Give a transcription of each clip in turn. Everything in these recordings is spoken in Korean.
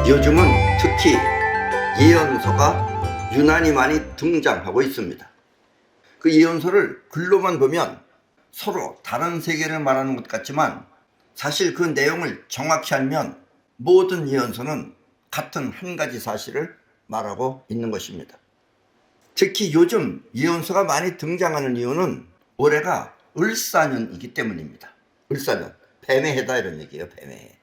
요즘은 특히 예언서가 유난히 많이 등장하고 있습니다. 그 예언서를 글로만 보면 서로 다른 세계를 말하는 것 같지만 사실 그 내용을 정확히 알면 모든 예언서는 같은 한 가지 사실을 말하고 있는 것입니다. 특히 요즘 예언서가 많이 등장하는 이유는 올해가 을사년이기 때문입니다. 을사년, 뱀의 해다 이런 얘기예요. 뱀의 해.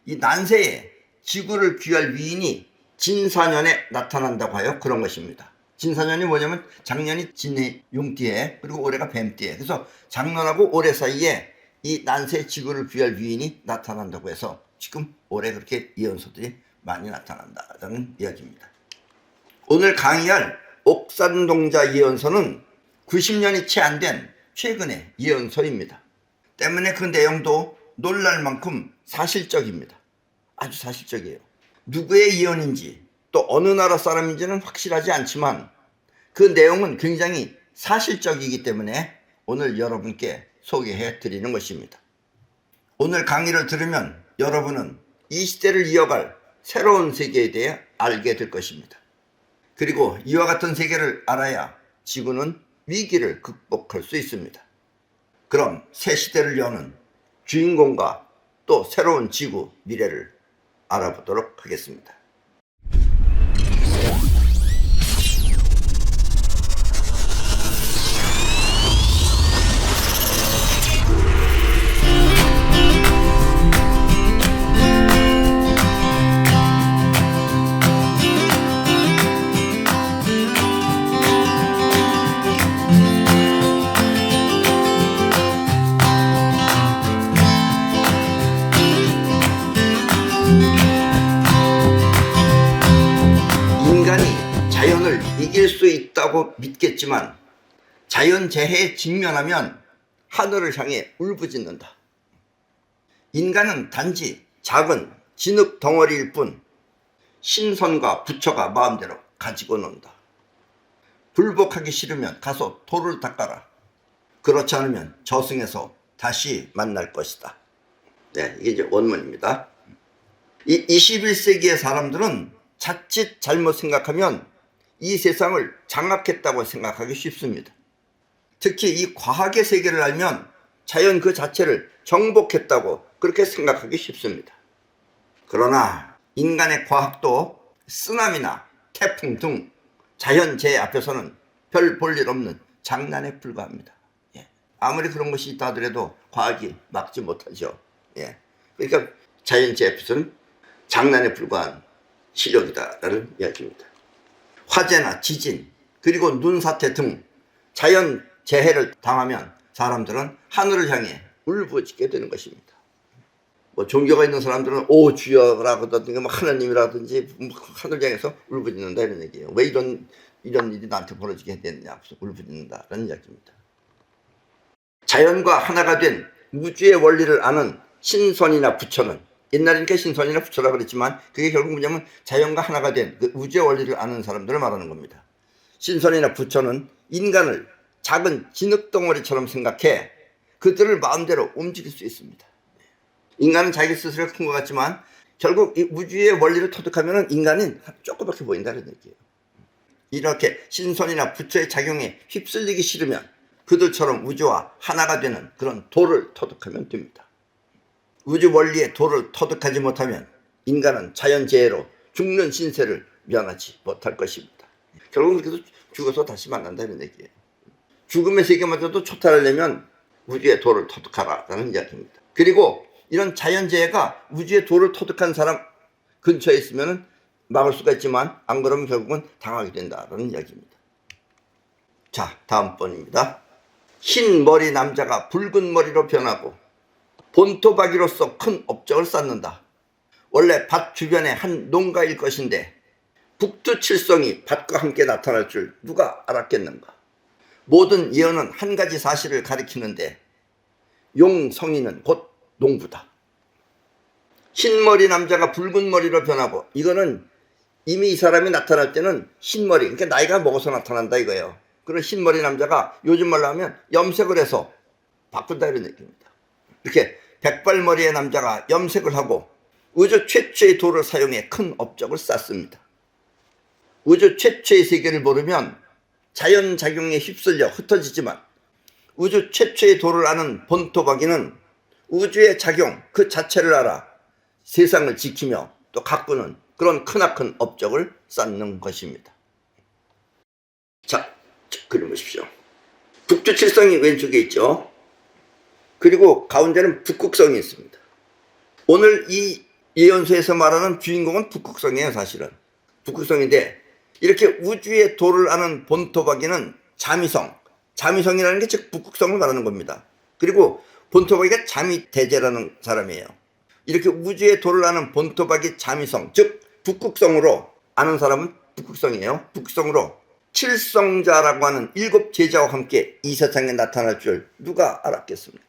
이 난세에 지구를 귀할 위인이 진사년에 나타난다고 하여 그런 것입니다. 진사년이 뭐냐면 작년이 진의 용띠에 그리고 올해가 뱀띠에, 그래서 작년하고 올해 사이에 이 난세 지구를 귀할 위인이 나타난다고 해서 지금 올해 그렇게 예언서들이 많이 나타난다는 이야기입니다. 오늘 강의할 옥산동자 예언서는 90년이 채 안 된 최근의 예언서입니다. 때문에 그 내용도 놀랄 만큼 사실적입니다. 아주 사실적이에요. 누구의 예언인지 또 어느 나라 사람인지는 확실하지 않지만 그 내용은 굉장히 사실적이기 때문에 오늘 여러분께 소개해 드리는 것입니다. 오늘 강의를 들으면 여러분은 이 시대를 이어갈 새로운 세계에 대해 알게 될 것입니다. 그리고 이와 같은 세계를 알아야 지구는 위기를 극복할 수 있습니다. 그럼 새 시대를 여는 주인공과 또 새로운 지구 미래를 알아보도록 하겠습니다. 자연을 이길 수 있다고 믿겠지만 자연재해에 직면하면 하늘을 향해 울부짖는다. 인간은 단지 작은 진흙 덩어리일 뿐 신선과 부처가 마음대로 가지고 논다. 불복하기 싫으면 가서 돌을 닦아라. 그렇지 않으면 저승에서 다시 만날 것이다. 네, 이게 이제 원문입니다. 이 21세기의 사람들은 자칫 잘못 생각하면 이 세상을 장악했다고 생각하기 쉽습니다. 특히 이 과학의 세계를 알면 자연 그 자체를 정복했다고 그렇게 생각하기 쉽습니다. 그러나 인간의 과학도 쓰나미나 태풍 등 자연재해 앞에서는 별 볼 일 없는 장난에 불과합니다. 아무리 그런 것이 있다 하더라도 과학이 막지 못하죠. 그러니까 자연재해 앞에서는 장난에 불과한 실력이다라는 이야기입니다. 화재나 지진 그리고 눈사태 등 자연재해를 당하면 사람들은 하늘을 향해 울부짖게 되는 것입니다. 뭐 종교가 있는 사람들은 오 주여라든지 뭐 하나님이라든지 하늘 향해서 울부짖는다 이런 얘기예요. 왜 이런 일이 나한테 벌어지게 됐냐 울부짖는다라는 이야기입니다. 자연과 하나가 된 우주의 원리를 아는 신선이나 부처는, 옛날에는 신선이나 부처라 그랬지만 그게 결국 뭐냐면 자연과 하나가 된 그 우주의 원리를 아는 사람들을 말하는 겁니다. 신선이나 부처는 인간을 작은 진흙덩어리처럼 생각해 그들을 마음대로 움직일 수 있습니다. 인간은 자기 스스로가 큰 것 같지만 결국 이 우주의 원리를 터득하면 인간은 조그맣게 보인다는 얘기예요. 이렇게 신선이나 부처의 작용에 휩쓸리기 싫으면 그들처럼 우주와 하나가 되는 그런 도를 터득하면 됩니다. 우주 원리의 도를 터득하지 못하면 인간은 자연재해로 죽는 신세를 면하지 못할 것입니다. 결국은 그래서 죽어서 다시 만난다는 얘기예요. 죽음의 세계마저도 초탈하려면 우주의 도를 터득하라라는 이야기입니다. 그리고 이런 자연재해가 우주의 도를 터득한 사람 근처에 있으면 막을 수가 있지만 안 그러면 결국은 당하게 된다라는 이야기입니다. 자, 다음 번입니다. 흰 머리 남자가 붉은 머리로 변하고 본토박이로서 큰 업적을 쌓는다. 원래 밭 주변의 한 농가일 것인데 북두칠성이 밭과 함께 나타날 줄 누가 알았겠는가. 모든 예언은 한 가지 사실을 가리키는데 용성이는 곧 농부다. 흰머리 남자가 붉은 머리로 변하고, 이거는 이미 이 사람이 나타날 때는 흰머리, 그러니까 나이가 먹어서 나타난다 이거예요. 그런 흰머리 남자가 요즘 말로 하면 염색을 해서 바꾼다 이런 얘기입니다. 이렇게 백발머리의 남자가 염색을 하고 우주 최초의 돌을 사용해 큰 업적을 쌓습니다. 우주 최초의 세계를 모르면 자연작용에 휩쓸려 흩어지지만 우주 최초의 돌을 아는 본토박이는 우주의 작용 그 자체를 알아 세상을 지키며 또 가꾸는 그런 크나큰 업적을 쌓는 것입니다. 자, 그림 보십시오. 북두 칠성이 왼쪽에 있죠. 그리고 가운데는 북극성이 있습니다. 오늘 이 예언서에서 말하는 주인공은 북극성이에요. 사실은 북극성인데 이렇게 우주의 도를 아는 본토박이는 자미성이라는 게 즉 북극성을 말하는 겁니다. 그리고 본토박이가 자미대제라는 사람이에요. 이렇게 우주의 도를 아는 본토박이 자미성 즉 북극성으로 아는 사람은 북극성이에요. 북극성으로 칠성자라고 하는 7 제자와 함께 이 세상에 나타날 줄 누가 알았겠습니까?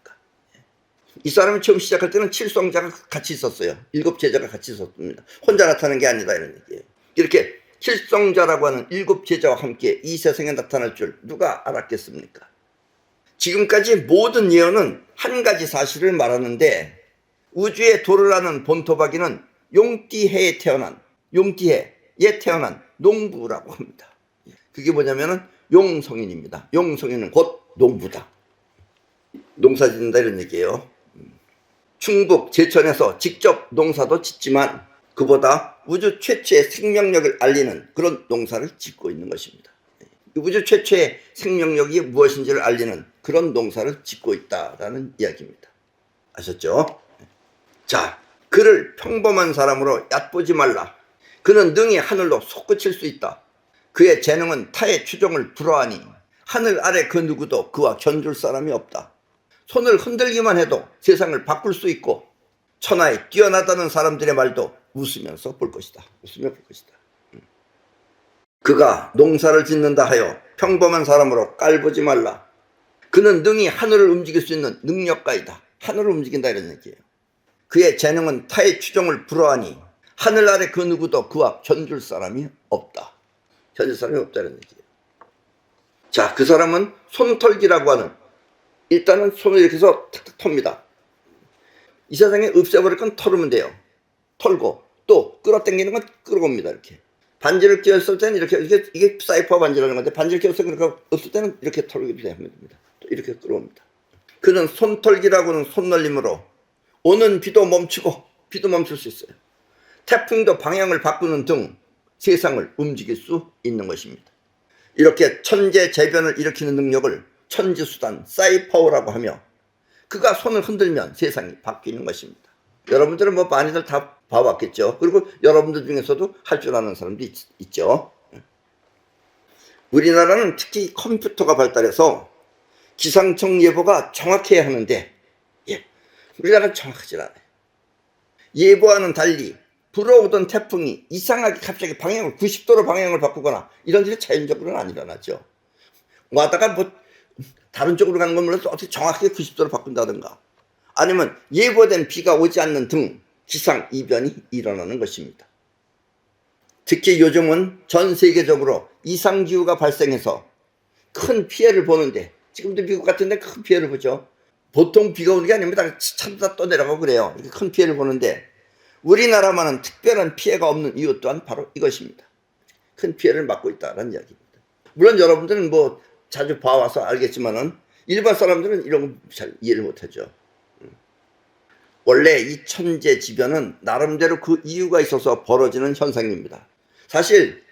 이 사람이 처음 시작할 때는 7성자가 같이 있었어요. 7 제자가 같이 있었습니다. 혼자 나타나는 게 아니다 이런 얘기예요. 이렇게 7성자라고 하는 7 제자와 함께 이 세상에 나타날 줄 누가 알았겠습니까? 지금까지 모든 예언은 한 가지 사실을 말하는데 우주의 도를 아는 본토박이는 용띠해에 태어난 농부라고 합니다. 그게 뭐냐면은 용성인입니다. 용성인은 곧 농부다. 농사 짓는다 이런 얘기예요. 충북 제천에서 직접 농사도 짓지만 그보다 우주 최초의 생명력을 알리는 그런 농사를 짓고 있는 것입니다. 우주 최초의 생명력이 무엇인지를 알리는 그런 농사를 짓고 있다라는 이야기입니다. 아셨죠? 자, 그를 평범한 사람으로 얕보지 말라. 그는 능히 하늘로 솟구칠 수 있다. 그의 재능은 타의 추종을 불허하니 하늘 아래 그 누구도 그와 견줄 사람이 없다. 손을 흔들기만 해도 세상을 바꿀 수 있고 천하에 뛰어나다는 사람들의 말도 웃으면서 볼 것이다. 웃으며 볼 것이다. 그가 농사를 짓는다 하여 평범한 사람으로 깔보지 말라. 그는 능히 하늘을 움직일 수 있는 능력가이다. 하늘을 움직인다 이런 얘기예요. 그의 재능은 타의 추종을 불허하니 하늘 아래 그 누구도 그와 견줄 사람이 없다. 견줄 사람이 없다 이런 얘기예요. 자, 그 사람은 손털기라고 하는 일단은 손을 이렇게 해서 탁탁 텁니다. 이 세상에 없애버릴 건 털으면 돼요. 털고 또 끌어당기는 건 끌어옵니다. 이렇게 반지를 끼웠을 때는 이렇게 이게 사이퍼 반지라는 건데 반지를 끼웠을 때 그러니까 없을 때는 이렇게 털게 되면 됩니다. 또 이렇게 끌어옵니다. 그는 손털기라고는 손놀림으로 오는 비도 멈추고 비도 멈출 수 있어요. 태풍도 방향을 바꾸는 등 세상을 움직일 수 있는 것입니다. 이렇게 천재재변을 일으키는 능력을 천지수단 사이퍼라고 하며 그가 손을 흔들면 세상이 바뀌는 것입니다. 여러분들은 뭐 많이들 다 봐왔겠죠. 그리고 여러분들 중에서도 할 줄 아는 사람도 있죠. 우리나라는 특히 컴퓨터가 발달해서 기상청 예보가 정확해야 하는데 우리나라는 정확하지 않아요. 예보와는 달리 불어오던 태풍이 이상하게 갑자기 90도로 방향을 바꾸거나 이런 일이 자연적으로는 안 일어나죠. 와다가 뭐 다른 쪽으로 가는 건 몰라도 어떻게 정확하게 90도로 바꾼다든가 아니면 예보된 비가 오지 않는 등 기상 이변이 일어나는 것입니다. 특히 요즘은 전 세계적으로 이상기후가 발생해서 큰 피해를 보는데 지금도 미국 같은 데 큰 피해를 보죠. 보통 비가 오는 게 아닙니다. 차도 다 떠내려가고 그래요. 이렇게 큰 피해를 보는데 우리나라만은 특별한 피해가 없는 이유 또한 바로 이것입니다. 큰 피해를 막고 있다는 이야기입니다. 물론 여러분들은 뭐 자주 봐와서 알겠지만은 일반 사람들은 이런 거 잘 이해를 못하죠. 원래 이 천재지변은 나름대로 그 이유가 있어서 벌어지는 현상입니다. 사실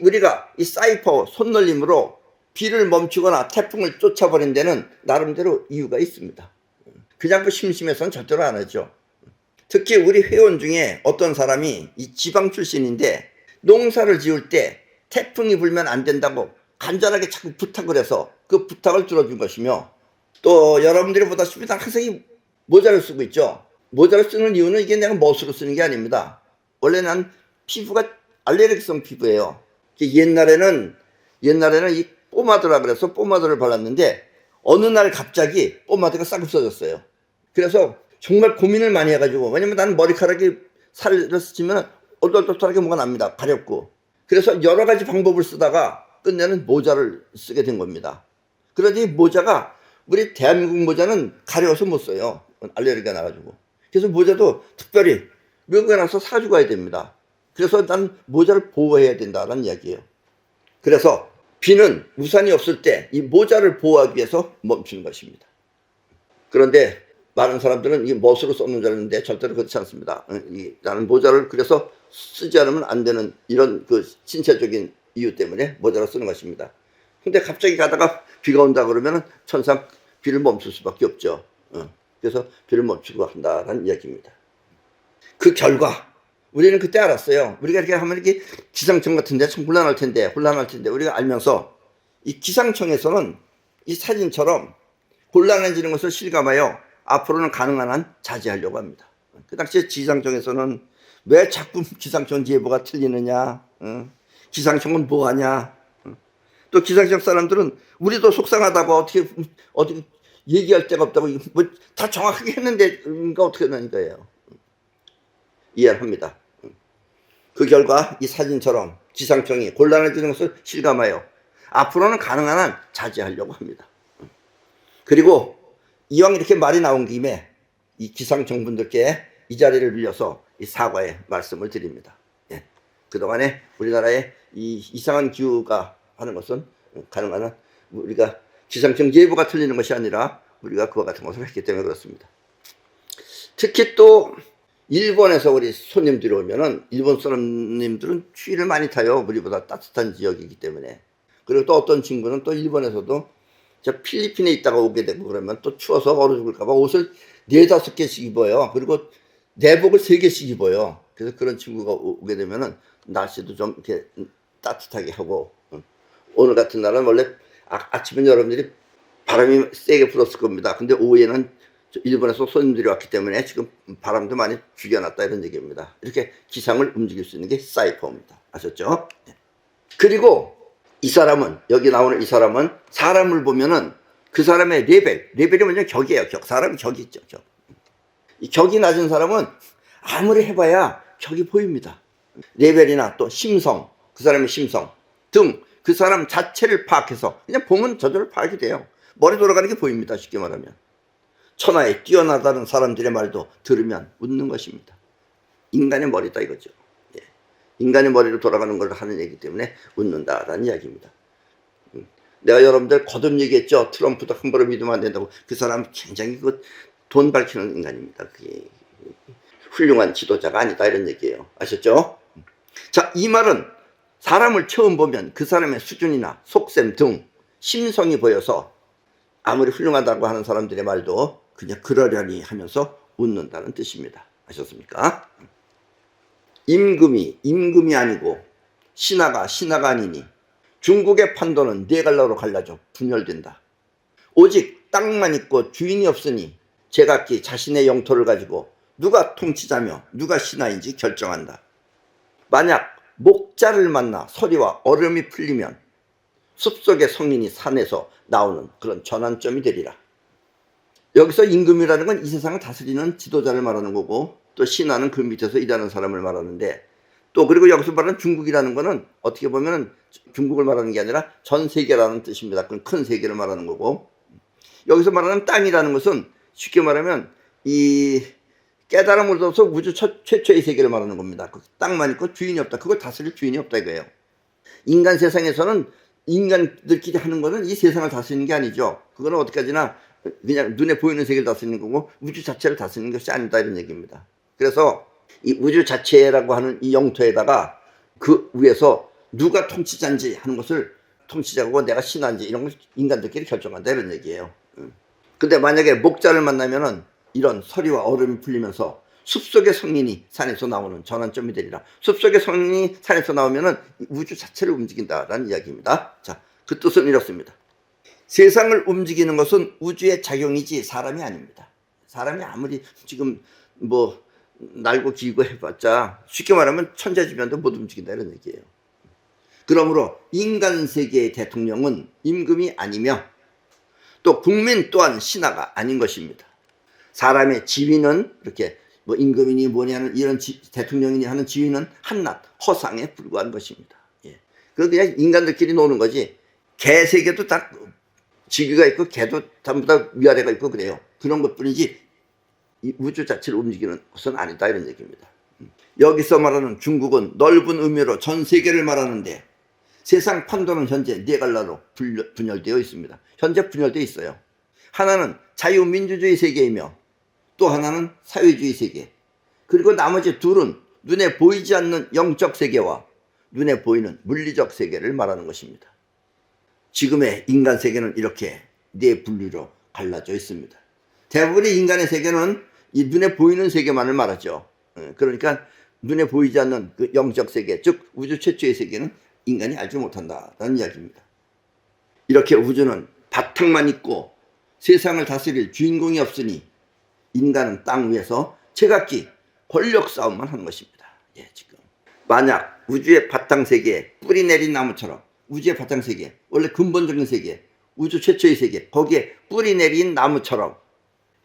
우리가 이 사이퍼 손놀림으로 비를 멈추거나 태풍을 쫓아버린 데는 나름대로 이유가 있습니다. 그냥 뭐 심심해서는 절대로 안 하죠. 특히 우리 회원 중에 어떤 사람이 이 지방 출신인데 농사를 지을 때 태풍이 불면 안 된다고 간절하게 자꾸 부탁을 해서 그 부탁을 들어준 것이며 또 여러분들이 보다시피 항상 이 모자를 쓰고 있죠. 모자를 쓰는 이유는 이게 내가 멋으로 쓰는 게 아닙니다. 원래 난 피부가 알레르기성 피부예요. 옛날에는 이 포마드라 그래서 포마드를 발랐는데 어느 날 갑자기 포마드가 싹 없어졌어요. 그래서 정말 고민을 많이 해가지고 왜냐면 나는 머리카락이 살을 스치면 얼떨떨하게 뭐가 납니다. 가렵고 그래서 여러 가지 방법을 쓰다가 끝내는 모자를 쓰게 된 겁니다. 그런데 모자가 우리 대한민국 모자는 가려워서 못 써요. 알레르기가 나가지고. 그래서 모자도 특별히 외국에 나서 사주고 가야 됩니다. 그래서 난 모자를 보호해야 된다는 이야기예요. 그래서 비는 우산이 없을 때 이 모자를 보호하기 위해서 멈추는 것입니다. 그런데 많은 사람들은 이 멋으로 썼는 줄 알았는데 절대로 그렇지 않습니다. 나는 모자를 그래서 쓰지 않으면 안 되는 이런 그 신체적인 이유 때문에 모자를 쓰는 것입니다. 근데 갑자기 가다가 비가 온다 그러면 천상 비를 멈출 수밖에 없죠. 그래서 비를 멈추고 한다는 이야기입니다. 그 결과 우리는 그때 알았어요. 우리가 이렇게 하면 이렇게 기상청 같은데 참 혼란할 텐데 우리가 알면서 이 기상청에서는 이 사진처럼 곤란해지는 것을 실감하여 앞으로는 가능한 한 자제하려고 합니다. 그 당시에 기상청에서는 왜 자꾸 기상청 예보가 틀리느냐, 기상청은 뭐하냐, 또 기상청 사람들은 우리도 속상하다고 어떻게 얘기할 데가 없다고 뭐 다 정확하게 했는데 어떻게 하는 거예요. 이해를 합니다. 그 결과 이 사진처럼 기상청이 곤란해지는 것을 실감하여 앞으로는 가능한 한 자제하려고 합니다. 그리고 이왕 이렇게 말이 나온 김에 이 기상청 분들께 이 자리를 빌려서 이 사과의 말씀을 드립니다. 예. 그동안에 우리나라의 이 이상한 기후가 하는 것은 가능한 한 우리가 기상청 예보가 틀리는 것이 아니라 우리가 그와 같은 것을 했기 때문에 그렇습니다. 특히 또 일본에서 우리 손님들이 오면은 일본 사람님들은 추위를 많이 타요. 우리보다 따뜻한 지역이기 때문에. 그리고 또 어떤 친구는 또 일본에서도 저 필리핀에 있다가 오게 되고 그러면 또 추워서 얼어 죽을까 봐 옷을 4-5개씩 입어요. 그리고 내복을 3개씩 입어요. 그래서 그런 친구가 오게 되면은 날씨도 좀 이렇게 따뜻하게 하고, 오늘 같은 날은 원래 아침엔 여러분들이 바람이 세게 불었을 겁니다. 근데 오후에는 일본에서 손님들이 왔기 때문에 지금 바람도 많이 죽여놨다 이런 얘기입니다. 이렇게 기상을 움직일 수 있는 게 사이퍼입니다. 아셨죠? 네. 그리고 이 사람은, 여기 나오는 이 사람은 사람을 보면은 그 사람의 레벨이 뭐냐면 격이에요. 격. 사람이 격이 있죠. 격. 이 격이 낮은 사람은 아무리 해봐야 격이 보입니다. 레벨이나 또 심성, 그 사람의 심성 등 그 사람 자체를 파악해서 그냥 보면 저절로 파악이 돼요. 머리 돌아가는 게 보입니다. 쉽게 말하면. 천하에 뛰어나다는 사람들의 말도 들으면 웃는 것입니다. 인간의 머리다 이거죠. 예. 인간의 머리로 돌아가는 걸 하는 얘기 때문에 웃는다라는 이야기입니다. 내가 여러분들 거듭 얘기했죠. 트럼프도 함부로 믿으면 안 된다고. 그 사람 굉장히 그 돈 밝히는 인간입니다. 그게 훌륭한 지도자가 아니다 이런 얘기예요. 아셨죠? 자, 이 말은 사람을 처음 보면 그 사람의 수준이나 속셈 등 심성이 보여서 아무리 훌륭하다고 하는 사람들의 말도 그냥 그러려니 하면서 웃는다는 뜻입니다. 아셨습니까? 임금이 아니고 신하가 아니니 중국의 판도는 4갈래로 갈라져 분열된다. 오직 땅만 있고 주인이 없으니 제각기 자신의 영토를 가지고 누가 통치자며 누가 신하인지 결정한다. 만약 목자를 만나 서리와 얼음이 풀리면 숲속의 성인이 산에서 나오는 그런 전환점이 되리라. 여기서 임금이라는 건 이 세상을 다스리는 지도자를 말하는 거고, 또 신하는 그 밑에서 일하는 사람을 말하는데, 또 그리고 여기서 말하는 중국이라는 거는 어떻게 보면 중국을 말하는 게 아니라 전 세계라는 뜻입니다. 그건 큰 세계를 말하는 거고, 여기서 말하는 땅이라는 것은 쉽게 말하면 이 깨달음을 얻어서 우주 최초의 세계를 말하는 겁니다. 그 땅만 있고 주인이 없다. 그걸 다스릴 주인이 없다 이거예요. 인간 세상에서는 인간들끼리 하는 거는 이 세상을 다스리는 게 아니죠. 그거는 어디까지나 그냥 눈에 보이는 세계를 다스리는 거고 우주 자체를 다스리는 것이 아니다 이런 얘기입니다. 그래서 이 우주 자체라고 하는 이 영토에다가 그 위에서 누가 통치자인지 하는 것을 통치자고 내가 신하인지 이런 걸 인간들끼리 결정한다 이런 얘기예요. 근데 만약에 목자를 만나면은 이런 서리와 얼음이 풀리면서 숲속의 성인이 산에서 나오는 전환점이 되리라. 숲속의 성인이 산에서 나오면은 우주 자체를 움직인다라는 이야기입니다. 자, 그 뜻은 이렇습니다. 세상을 움직이는 것은 우주의 작용이지 사람이 아닙니다. 사람이 아무리 지금 뭐 날고 기고 해봤자 쉽게 말하면 천재지변도 못 움직인다 이런 얘기예요. 그러므로 인간 세계의 대통령은 임금이 아니며 또 국민 또한 신하가 아닌 것입니다. 사람의 지위는 이렇게 뭐 임금이니 뭐니 하는 이런 대통령이니 하는 지위는 한낱 허상에 불과한 것입니다. 그 그냥 인간들끼리 노는 거지. 개 세계도 다 지귀가 있고 개도 전부 다 위아래가 있고 그래요. 그런 것뿐이지 이 우주 자체를 움직이는 것은 아니다 이런 얘기입니다. 여기서 말하는 중국은 넓은 의미로 전 세계를 말하는데 세상 판도는 현재 네 갈라로 분열되어 있습니다. 현재 분열되어 있어요. 하나는 자유민주주의 세계이며 또 하나는 사회주의 세계, 그리고 나머지 둘은 눈에 보이지 않는 영적 세계와 눈에 보이는 물리적 세계를 말하는 것입니다. 지금의 인간 세계는 이렇게 네 분류로 갈라져 있습니다. 대부분의 인간의 세계는 이 눈에 보이는 세계만을 말하죠. 그러니까 눈에 보이지 않는 그 영적 세계, 즉 우주 최초의 세계는 인간이 알지 못한다는 이야기입니다. 이렇게 우주는 바탕만 있고 세상을 다스릴 주인공이 없으니 인간은 땅 위에서 제각기 권력 싸움만 하는 것입니다. 예, 지금 만약 우주의 바탕 세계에 뿌리 내린 나무처럼, 우주의 바탕 세계, 원래 근본적인 세계, 우주 최초의 세계, 거기에 뿌리 내린 나무처럼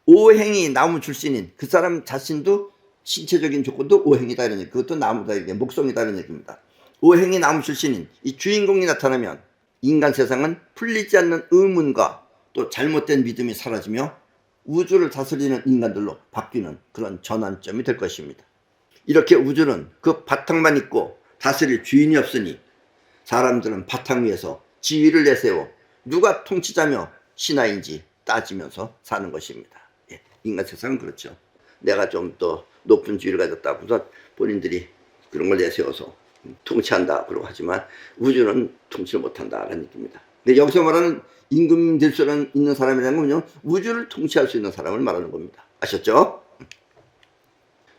오행이 나무 출신인 그 사람 자신도 신체적인 조건도 오행이다 이런 얘기, 그것도 나무다 이게 목성이다 이런 얘기입니다. 오행이 나무 출신인 이 주인공이 나타나면 인간 세상은 풀리지 않는 의문과 또 잘못된 믿음이 사라지며 우주를 다스리는 인간들로 바뀌는 그런 전환점이 될 것입니다. 이렇게 우주는 그 바탕만 있고 다스릴 주인이 없으니 사람들은 바탕 위에서 지위를 내세워 누가 통치자며 신하인지 따지면서 사는 것입니다. 예, 인간 세상은 그렇죠. 내가 좀 더 높은 지위를 가졌다고 해서 본인들이 그런 걸 내세워서 통치한다 그러고 하지만 우주는 통치를 못한다라는 얘기입니다. 근데 여기서 말하는 임금 될 수 있는 사람이라는 건요, 우주를 통치할 수 있는 사람을 말하는 겁니다. 아셨죠?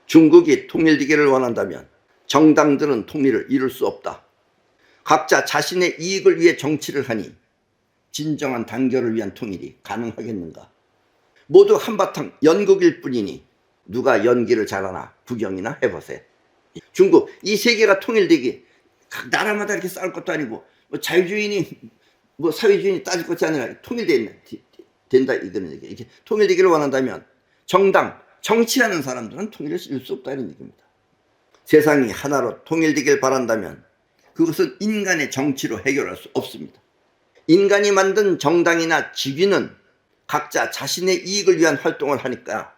중국이 통일되기를 원한다면 정당들은 통일을 이룰 수 없다. 각자 자신의 이익을 위해 정치를 하니 진정한 단결을 위한 통일이 가능하겠는가? 모두 한바탕 연극일 뿐이니 누가 연기를 잘하나 구경이나 해보세요. 중국 이 세계가 통일되기 각 나라마다 이렇게 싸울 것도 아니고 뭐 자유주의니 뭐 사회주의니 따질 것이 아니라 된다 이거는 얘기. 이렇게 통일되기를 원한다면 정당 정치하는 사람들은 통일을 이룰 수 없다 이런 얘기입니다. 세상이 하나로 통일되길 바란다면 그것은 인간의 정치로 해결할 수 없습니다. 인간이 만든 정당이나 직위는 각자 자신의 이익을 위한 활동을 하니까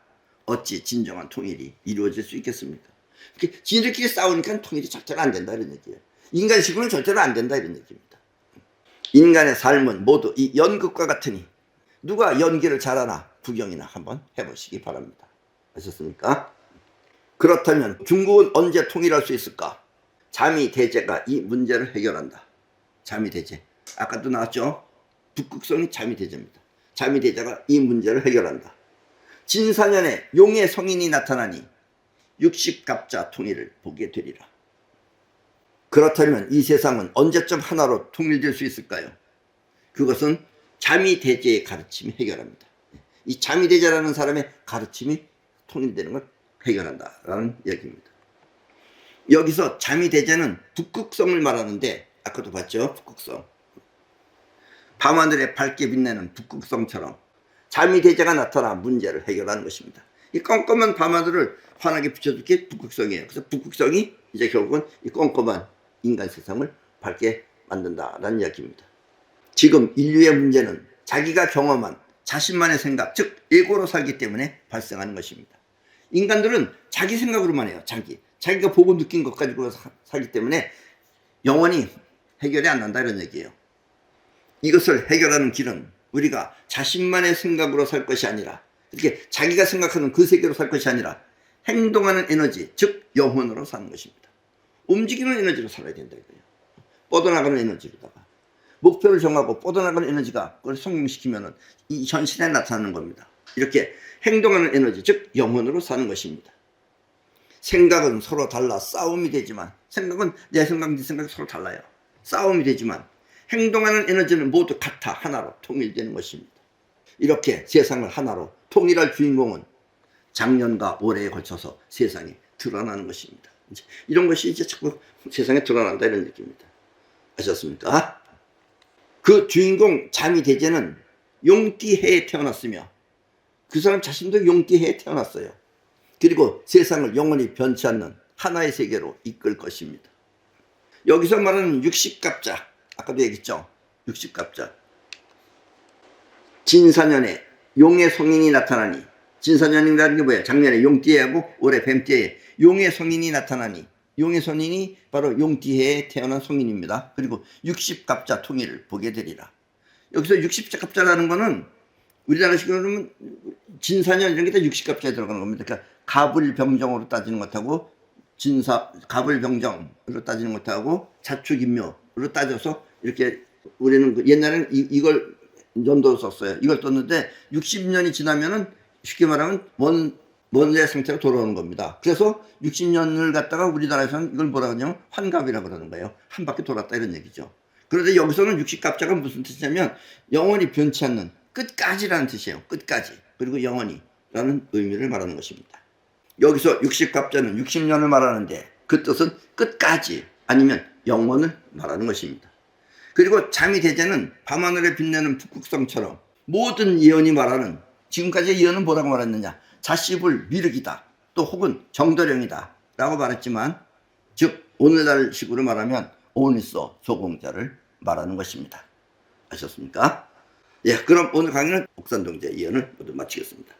어찌 진정한 통일이 이루어질 수 있겠습니까? 지들끼리 싸우니까 통일이 절대로 안 된다 이런 얘기예요. 인간식으로는 절대로 안 된다 이런 얘기입니다. 인간의 삶은 모두 이 연극과 같으니 누가 연기를 잘하나 구경이나 한번 해보시기 바랍니다. 아셨습니까? 그렇다면 중국은 언제 통일할 수 있을까? 자미대제가 이 문제를 해결한다. 자미대제, 아까도 나왔죠? 북극성이 자미대제입니다. 자미대제가 이 문제를 해결한다. 진사년에 용의 성인이 나타나니 육식갑자 통일을 보게 되리라. 그렇다면 이 세상은 언제쯤 하나로 통일될 수 있을까요? 그것은 자미대제의 가르침이 해결합니다. 이 자미대제라는 사람의 가르침이 통일되는 걸 해결한다라는 얘기입니다. 여기서 자미대제는 북극성을 말하는데 아까도 봤죠? 북극성. 밤하늘에 밝게 빛나는 북극성처럼 자미대제가 나타나 문제를 해결하는 것입니다. 이 껌껌한 밤하늘을 환하게 비춰줄 게 북극성이에요. 그래서 북극성이 이제 결국은 이 껌껌한 인간 세상을 밝게 만든다라는 이야기입니다. 지금 인류의 문제는 자기가 경험한 자신만의 생각, 즉 에고로 살기 때문에 발생하는 것입니다. 인간들은 자기 생각으로만 해요. 자기가 보고 느낀 것 가지고 살기 때문에 영원히 해결이 안 난다 이런 얘기예요. 이것을 해결하는 길은 우리가 자신만의 생각으로 살 것이 아니라, 이렇게 자기가 생각하는 그 세계로 살 것이 아니라 행동하는 에너지, 즉 영혼으로 사는 것입니다. 움직이는 에너지로 살아야 된다 이거예요. 뻗어나가는 에너지로다가 목표를 정하고 뻗어나가는 에너지가 그걸 성공시키면 이 현실에 나타나는 겁니다. 이렇게 행동하는 에너지, 즉 영혼으로 사는 것입니다. 생각은 서로 달라 싸움이 되지만, 생각은 내 생각, 네 생각이 서로 달라요. 싸움이 되지만 행동하는 에너지는 모두 같아 하나로 통일되는 것입니다. 이렇게 세상을 하나로 통일할 주인공은 작년과 올해에 걸쳐서 세상에 드러나는 것입니다. 이런 것이 이제 자꾸 세상에 드러난다 이런 느낌입니다. 아셨습니까? 그 주인공 자미대제는 용띠해에 태어났으며 그 사람 자신도 용띠해에 태어났어요. 그리고 세상을 영원히 변치 않는 하나의 세계로 이끌 것입니다. 여기서 말하는 60갑자, 아까도 얘기했죠. 60갑자. 진사년에 용의 성인이 나타나니, 진사년이라는 게 뭐야? 작년에 용띠해하고 올해 뱀띠해 용의 성인이 나타나니, 용의 성인이 바로 용띠해에 태어난 성인입니다. 그리고 60갑자 통일을 보게 되리라. 여기서 60갑자라는 거는 우리나라식으로는 진사년 이런 게 다 60갑자에 들어가는 겁니다. 그러니까 갑을병정으로 따지는 것하고 갑을병정으로 따지는 것하고 자축인묘로 따져서 이렇게 우리는 옛날에는 이걸 연도로 썼어요. 이걸 떴는데 60년이 지나면은 쉽게 말하면 원래 상태로 돌아오는 겁니다. 그래서 60년을 갖다가 우리나라에서는 이걸 뭐라 그러냐면 환갑이라고 그러는 거예요. 한 바퀴 돌았다 이런 얘기죠. 그런데 여기서는 60갑자가 무슨 뜻이냐면 영원히 변치 않는 끝까지라는 뜻이에요. 끝까지. 그리고 영원히라는 의미를 말하는 것입니다. 여기서 60갑자는 60년을 말하는데 그 뜻은 끝까지 아니면 영원을 말하는 것입니다. 그리고 잠이대제는 밤하늘에 빛내는 북극성처럼 모든 예언이 말하는 지금까지의 예언은 뭐라고 말했느냐? 자씨불 미륵이다. 또 혹은 정도령이다. 라고 말했지만 즉 오늘날 식으로 말하면 오니서 소공자를 말하는 것입니다. 아셨습니까? 예, 그럼 오늘 강의는 옥산동자 예언을 모두 마치겠습니다.